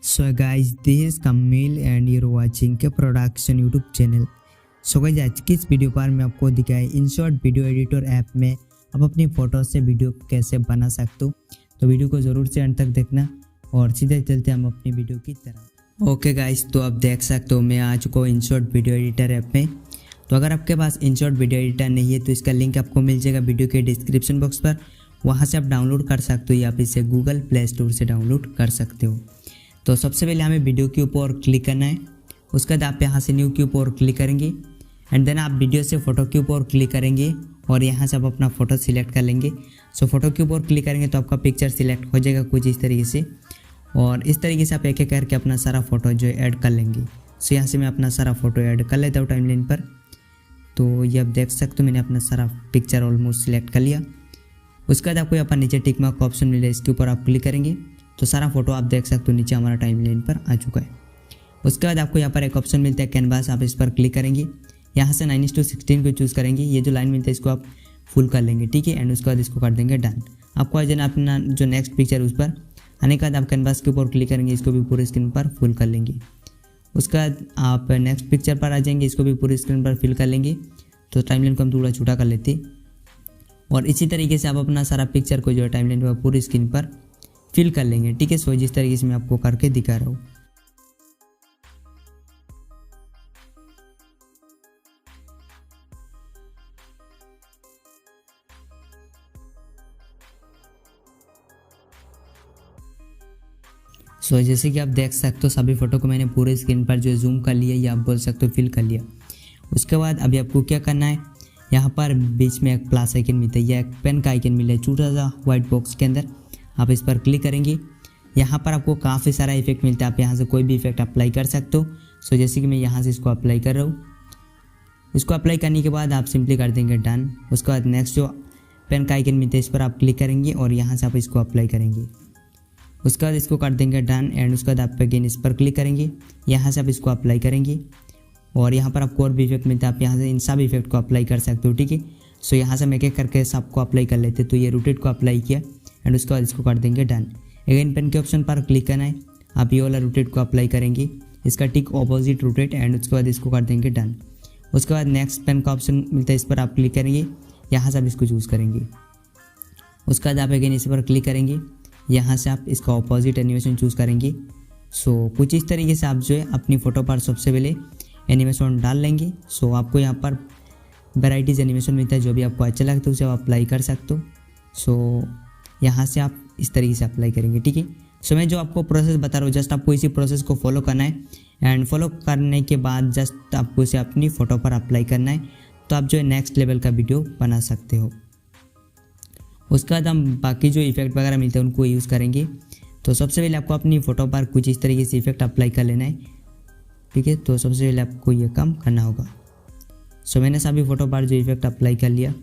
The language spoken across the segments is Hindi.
So guys, this is Kamil and you're watching के production YouTube channel. So guys, आज की इस वीडियो पर मैं आपको दिखाया इनशॉट वीडियो एडिटर ऐप में आप अपनी फ़ोटो से वीडियो कैसे बना सकते हो। तो वीडियो को ज़रूर से अंत तक देखना और सीधे चलते हम अपनी वीडियो की तरफ। ओके गाइस, तो आप देख सकते हो मैं आ चुका हूँ इनशॉट वीडियो एडिटर ऐप में। तो अगर आपके पास इनशॉट वीडियो एडिटर नहीं है तो इसका लिंक आपको मिल जाएगा वीडियो के डिस्क्रिप्शन बॉक्स पर, वहाँ से आप डाउनलोड कर सकते हो या फिर इसे गूगल प्ले स्टोर से डाउनलोड कर सकते हो। तो सबसे पहले हमें वीडियो के ऊपर क्लिक करना है, उसके बाद आप यहाँ से न्यू के ऊपर क्लिक करेंगे एंड देन आप वीडियो से फ़ोटो के ऊपर क्लिक करेंगे और यहाँ से आप अपना फ़ोटो सिलेक्ट कर लेंगे। सो फोटो के ऊपर क्लिक करेंगे तो आपका पिक्चर सिलेक्ट हो जाएगा कुछ इस तरीके से, और इस तरीके से आप एक एक करके अपना सारा फ़ोटो जो है ऐड कर लेंगे। सो यहाँ से मैं अपना सारा फ़ोटो ऐड कर लेता हूँ टाइमलाइन पर। तो ये आप देख सकते हो मैंने अपना सारा पिक्चर ऑलमोस्ट सिलेक्ट कर लिया। उसके बाद आपको यहाँ पर नीचे टिक मार्क का ऑप्शन मिलेगा, इसके ऊपर आप क्लिक करेंगे तो सारा फोटो आप देख सकते हो नीचे हमारा टाइमलाइन पर आ चुका है। उसके बाद आपको यहाँ पर एक ऑप्शन मिलता है कैनवास, आप इस पर क्लिक करेंगे, यहाँ से 9:16 को चूज़ करेंगे। ये जो लाइन मिलता है इसको आप फुल कर लेंगे, ठीक है। एंड उसके बाद इसको कर देंगे डन। आपको आज अपना जो नेक्स्ट पिक्चर उस पर आने के बाद आप कैनवास के ऊपर क्लिक करेंगे, इसको भी पूरे स्क्रीन पर फुल कर लेंगे। उसके बाद आप नेक्स्ट पिक्चर पर आ जाएंगे, इसको भी पूरे स्क्रीन पर फिल कर लेंगे। तो टाइमलाइन को हम थोड़ा छोटा कर लेते और इसी तरीके से आप अपना सारा पिक्चर को जो है टाइमलाइन पर पूरी स्क्रीन पर फिल कर लेंगे, ठीक है। सो जिस तरीके से मैं आपको करके दिखा रहा हूँ। सो जैसे कि आप देख सकते हो सभी फोटो को मैंने पूरे स्क्रीन पर जो जूम कर लिया या आप बोल सकते हो फिल कर लिया। उसके बाद अभी आपको क्या करना है, यहाँ पर बीच में एक प्लस आइकन मिलता है या एक पेन का आइकन मिला है छोटा सा व्हाइट बॉक्स के अंदर, आप इस पर क्लिक करेंगे। यहाँ पर आपको काफ़ी सारा इफेक्ट मिलता है, आप यहाँ से कोई भी इफेक्ट अप्लाई कर सकते हो। सो जैसे कि मैं यहाँ से इसको अप्लाई कर रहा हूँ। इसको अप्लाई करने के बाद आप सिंपली कर देंगे डन। उसके बाद नेक्स्ट जो पेन का आइकन मिलता है इस पर आप क्लिक करेंगे और यहाँ से आप इसको अप्लाई करेंगे। उसके बाद इसको कर देंगे डन एंड उसके बाद आप अगेन इस पर क्लिक करेंगे, यहाँ से आप इसको अप्लाई करेंगे और यहाँ पर आपको और भी इफेक्ट मिलता है, आप यहाँ से इन सब इफेक्ट को अप्लाई कर सकते हो, ठीक है। सो यहाँ से मैं एक एक करके सबको अप्लाई कर लेते। तो ये रोटेट को अप्लाई किया एंड उसके बाद इसको कर देंगे डन। अगेन पेन के ऑप्शन पर क्लिक करना है, आप ये वाला रोटेट को अप्लाई करेंगे, इसका टिक ऑपोजिट रोटेट एंड उसके बाद इसको कर देंगे डन। उसके बाद नेक्स्ट पेन का ऑप्शन मिलता है, इस पर आप क्लिक करेंगे, यहाँ से आप इसको चूज़ करेंगे। उसके बाद आप अगेन इस पर क्लिक करेंगे, यहाँ से आप इसका ऑपोजिट एनिमेशन चूज़ करेंगे। सो कुछ इस तरीके से आप जो है अपनी फ़ोटो पर सबसे पहले एनिमेशन डाल लेंगे। सो आपको यहाँ पर वेराइटीज़ एनिमेशन मिलता है, जो भी आपको अच्छा लगता है उसे आप अप्लाई कर सकते हो। सो यहाँ से आप इस तरीके से अप्लाई करेंगे, ठीक है। सो मैं जो आपको प्रोसेस बता रहा हूँ जस्ट आपको इसी प्रोसेस को फॉलो करना है एंड फॉलो करने के बाद जस्ट आपको इसे अपनी फ़ोटो पर अप्लाई करना है, तो आप जो है नेक्स्ट लेवल का वीडियो बना सकते हो। उसके बाद हम बाकी जो इफेक्ट वगैरह मिलते हैं उनको यूज़ करेंगे। तो सबसे पहले आपको अपनी फ़ोटो पर कुछ इस तरीके से इफेक्ट अप्लाई कर लेना है, ठीक है। तो सबसे पहले आपको ये काम करना होगा। सो मैंने सभी फ़ोटो पर जो इफेक्ट अप्लाई कर लिया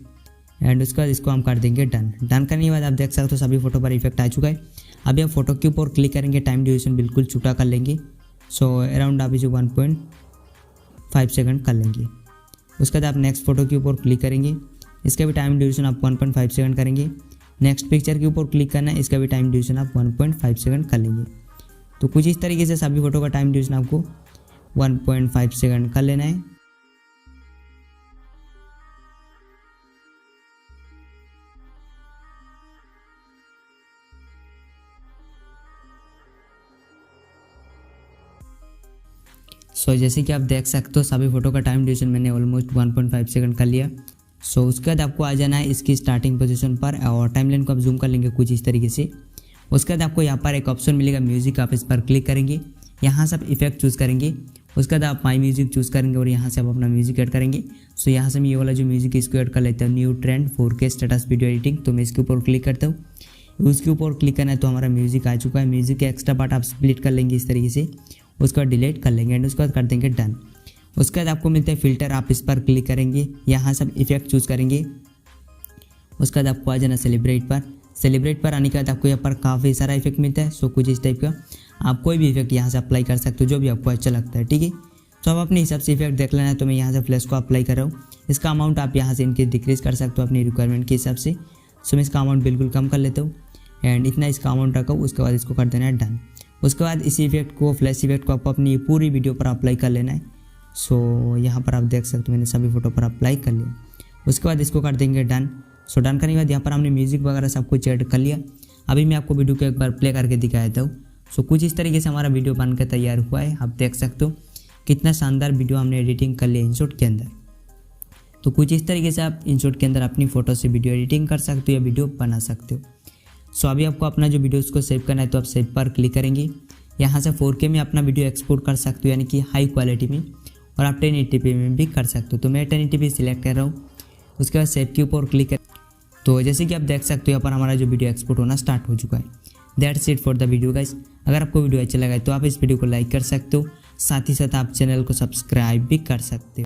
एंड उसके बाद इसको हम कर देंगे डन। डन करने के बाद आप देख सकते हो सभी फोटो पर इफेक्ट आ चुका है। अभी आप फोटो के ऊपर क्लिक करेंगे, टाइम ड्यूरेशन बिल्कुल छोटा कर लेंगे। सो अराउंड आप इसे 1.5 सेकंड कर लेंगे। उसके बाद आप नेक्स्ट फोटो के ऊपर क्लिक करेंगे, इसका भी टाइम ड्यूरेशन आप 1.5 सेकंड करेंगे। नेक्स्ट पिक्चर के ऊपर क्लिक करना है, इसका भी टाइम ड्यूरेशन आप 1.5 सेकंड कर लेंगे। तो कुछ इस तरीके से सभी फोटो का टाइम ड्यूरेशन आपको 1.5 सेकंड कर लेना है। सो जैसे कि आप देख सकते हो सभी फोटो का टाइम ड्यूरेशन मैंने ऑलमोस्ट 1.5 सेकंड कर लिया। सो उसके बाद आपको आ जाना है इसकी स्टार्टिंग पोजीशन पर और टाइमलाइन को आप जूम कर लेंगे कुछ इस तरीके से। उसके बाद आपको यहाँ पर एक ऑप्शन मिलेगा म्यूजिक, आप इस पर क्लिक करेंगे, यहाँ से आप इफेक्ट चूज़ करेंगे। उसके बाद आप माई म्यूजिक चूज़ करेंगे और यहाँ से आप अपना म्यूजिक ऐड करेंगे। सो यहाँ से मैं ये वाला जो म्यूजिक इसको ऐड कर लेता हूँ, new trend 4K status video editing. तो मैं इसके ऊपर क्लिक करता हूँ, उसके ऊपर क्लिक करना है तो हमारा म्यूजिक आ चुका है। म्यूजिक के एक्स्ट्रा पार्ट आप स्प्लिट कर लेंगे इस तरीके से, उसके बाद डिलीट कर लेंगे एंड उसके बाद कर देंगे डन। उसके बाद आपको मिलता है फिल्टर, आप इस पर क्लिक करेंगे, यहाँ से आप इफेक्ट चूज़ करेंगे। उसके बाद आपको आ जाना सेलिब्रेट पर। सेलिब्रेट पर आने के बाद आपको यहाँ पर काफ़ी सारा इफेक्ट मिलता है। सो कुछ इस टाइप का आप कोई भी इफेक्ट यहाँ से अप्लाई कर सकते हो जो भी आपको अच्छा लगता है, ठीक है। तो आप अपने हिसाब से इफेक्ट देख लेना है। तो मैं यहाँ से फ्लैश को अप्लाई कर रहा हूँ, इसका अमाउंट आप यहाँ से इनके डिक्रीज कर सकते हो अपनी रिक्वायरमेंट के हिसाब से। सो मैं इसका अमाउंट बिल्कुल कम कर लेता हूँ एंड इतना इसका अमाउंट रखा हूँ। उसके बाद इसको कर देना है डन। उसके बाद इसी इफेक्ट को, फ्लैश इफेक्ट को आपको अपनी पूरी वीडियो पर अप्लाई कर लेना है। सो यहाँ पर आप देख सकते हो मैंने सभी फोटो पर अप्लाई कर लिया। उसके बाद इसको कर देंगे डन। सो डन करने के बाद यहाँ पर हमने म्यूजिक वगैरह सब कुछ ऐड कर लिया। अभी मैं आपको वीडियो को एक बार प्ले करके दिखा देता हूँ। सो कुछ इस तरीके से हमारा वीडियो बनकर तैयार हुआ है। आप देख सकते हो कितना शानदार वीडियो हमने एडिटिंग कर लिया इंशॉट के अंदर। तो कुछ इस तरीके से आप इंशॉट के अंदर अपनी फ़ोटो से वीडियो एडिटिंग कर सकते हो या वीडियो बना सकते हो। सो अभी आपको अपना जो वीडियो उसको सेव करना है तो आप सेव पर क्लिक करेंगे। यहाँ से 4K में अपना वीडियो एक्सपोर्ट कर सकते हो यानी कि हाई क्वालिटी में, और आप 1080p में भी कर सकते हो। तो मैं 1080p सिलेक्ट कर रहा हूँ। उसके बाद सेव के ऊपर क्लिक कर, तो जैसे कि आप देख सकते हो यहाँ पर हमारा जो वीडियो एक्सपोर्ट होना स्टार्ट हो चुका है। That's it for the video guys. अगर आपको वीडियो अच्छा लगा है तो आप इस वीडियो को लाइक कर सकते हो, साथ ही साथ आप चैनल को सब्सक्राइब भी कर सकते हो।